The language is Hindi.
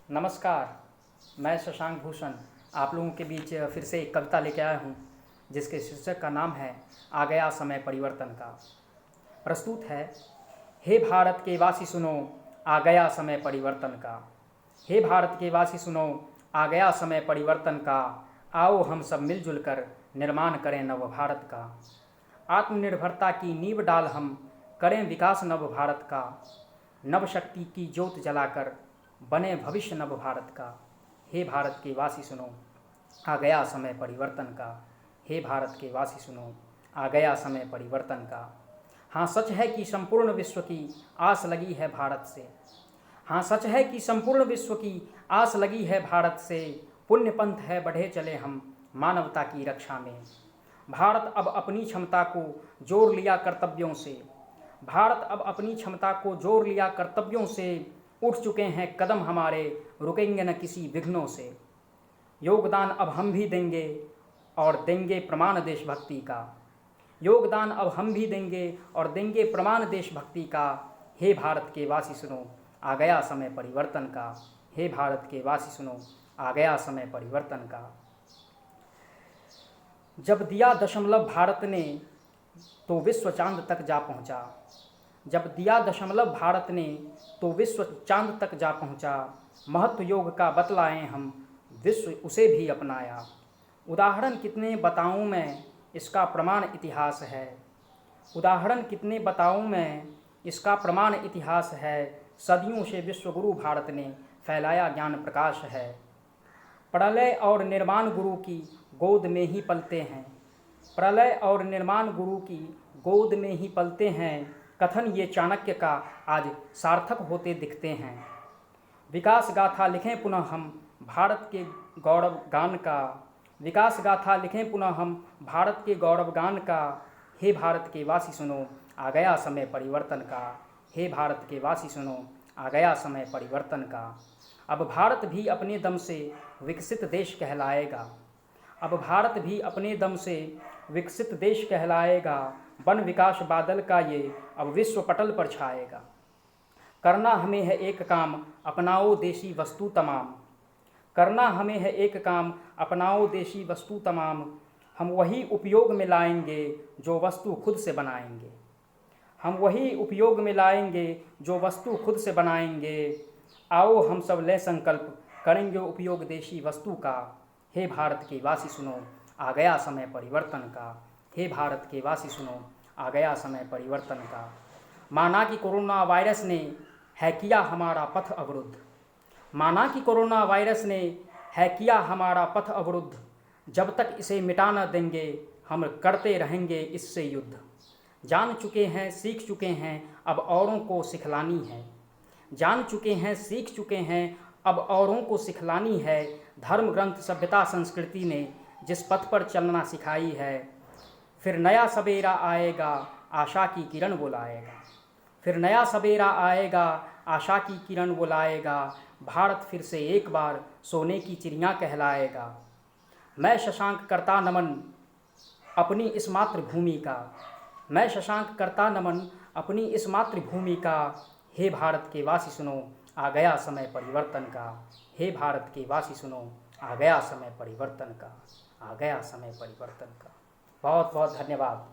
नमस्कार। मैं शशांक भूषण आप लोगों के बीच फिर से एक कविता लेके आया हूँ जिसके शीर्षक का नाम है आ गया समय परिवर्तन का। प्रस्तुत है। हे भारत के वासी सुनो, आ गया समय परिवर्तन का। हे भारत के वासी सुनो, आ गया समय परिवर्तन का। आओ हम सब मिलजुल कर निर्माण करें नव भारत का। आत्मनिर्भरता की नींव डाल हम करें विकास नव भारत का। नव शक्ति की ज्योत जलाकर बने भविष्य नव भारत का। हे भारत के वासी सुनो, आ गया समय परिवर्तन का। हे भारत के वासी सुनो, आ गया समय परिवर्तन का। हाँ सच है कि संपूर्ण विश्व की आस लगी है भारत से। हाँ सच है कि संपूर्ण विश्व की आस लगी है भारत से। पुण्य पंथ है बढ़े चले हम मानवता की रक्षा में। भारत अब अपनी क्षमता को जोड़ लिया कर्तव्यों से। भारत अब अपनी क्षमता को जोड़ लिया कर्तव्यों से। उठ चुके हैं कदम हमारे, रुकेंगे न किसी विघ्नों से। योगदान अब हम भी देंगे और देंगे प्रमाण देशभक्ति का। योगदान अब हम भी देंगे और देंगे प्रमाण देशभक्ति का। हे भारत के वासी सुनो, आ गया समय परिवर्तन का। हे भारत के वासी सुनो, आ गया समय परिवर्तन का। जब दिया दशमलव भारत ने तो विश्व चांद तक जा पहुंचा। जब दिया दशमलव भारत ने तो विश्व चांद तक जा पहुंचा। महत्व योग का बतलाएं हम, विश्व उसे भी अपनाया। उदाहरण कितने बताऊं मैं, इसका प्रमाण इतिहास है। उदाहरण कितने बताऊं मैं, इसका प्रमाण इतिहास है। सदियों से विश्वगुरु भारत ने फैलाया ज्ञान प्रकाश है। प्रलय और निर्माण गुरु की गोद में ही पलते हैं। प्रलय और निर्माण गुरु की गोद में ही पलते हैं। कथन ये चाणक्य का आज सार्थक होते दिखते हैं। विकास गाथा लिखें पुनः हम भारत के गौरव गान का। विकास गाथा लिखें पुनः हम भारत के गौरव गान का। हे भारत के वासी सुनो, आ गया समय परिवर्तन का। हे भारत के वासी सुनो, आ गया समय परिवर्तन का। अब भारत भी अपने दम से विकसित देश कहलाएगा। अब भारत भी अपने दम से विकसित देश कहलाएगा। वन विकास बादल का ये अब विश्व पटल पर छाएगा। करना हमें है एक काम, अपनाओ देसी वस्तु तमाम। करना हमें है एक काम, अपनाओ देसी वस्तु तमाम। हम वही उपयोग में लाएंगे जो वस्तु खुद से बनाएंगे। हम वही उपयोग में लाएंगे जो वस्तु खुद से बनाएंगे। आओ हम सब लें संकल्प, करेंगे उपयोग देशी वस्तु का। हे भारत के वासी सुनो, आ गया समय परिवर्तन का। हे भारत के वासी सुनो, आ गया समय परिवर्तन का। माना कि कोरोना वायरस ने है किया हमारा पथ अवरुद्ध। माना कि कोरोना वायरस ने है किया हमारा पथ अवरुद्ध। जब तक इसे मिटा न देंगे हम करते रहेंगे इससे युद्ध। जान चुके हैं सीख चुके हैं अब औरों को सिखलानी है। जान चुके हैं सीख चुके हैं अब औरों को सिखलानी है। धर्म ग्रंथ सभ्यता संस्कृति ने जिस पथ पर चलना सिखाई है। फिर नया सवेरा आएगा, आशा की किरण वो लाएगा। फिर नया सवेरा आएगा, आशा की किरण वो लाएगा। भारत फिर से एक बार सोने की चिड़िया कहलाएगा। मैं शशांक करता नमन अपनी इस मातृभूमि का। मैं शशांक करता नमन अपनी इस मातृभूमि का। हे भारत के वासी सुनो, आ गया समय परिवर्तन का। हे भारत के वासी सुनो, आ गया समय परिवर्तन का। आ गया समय परिवर्तन का। बहुत बहुत धन्यवाद।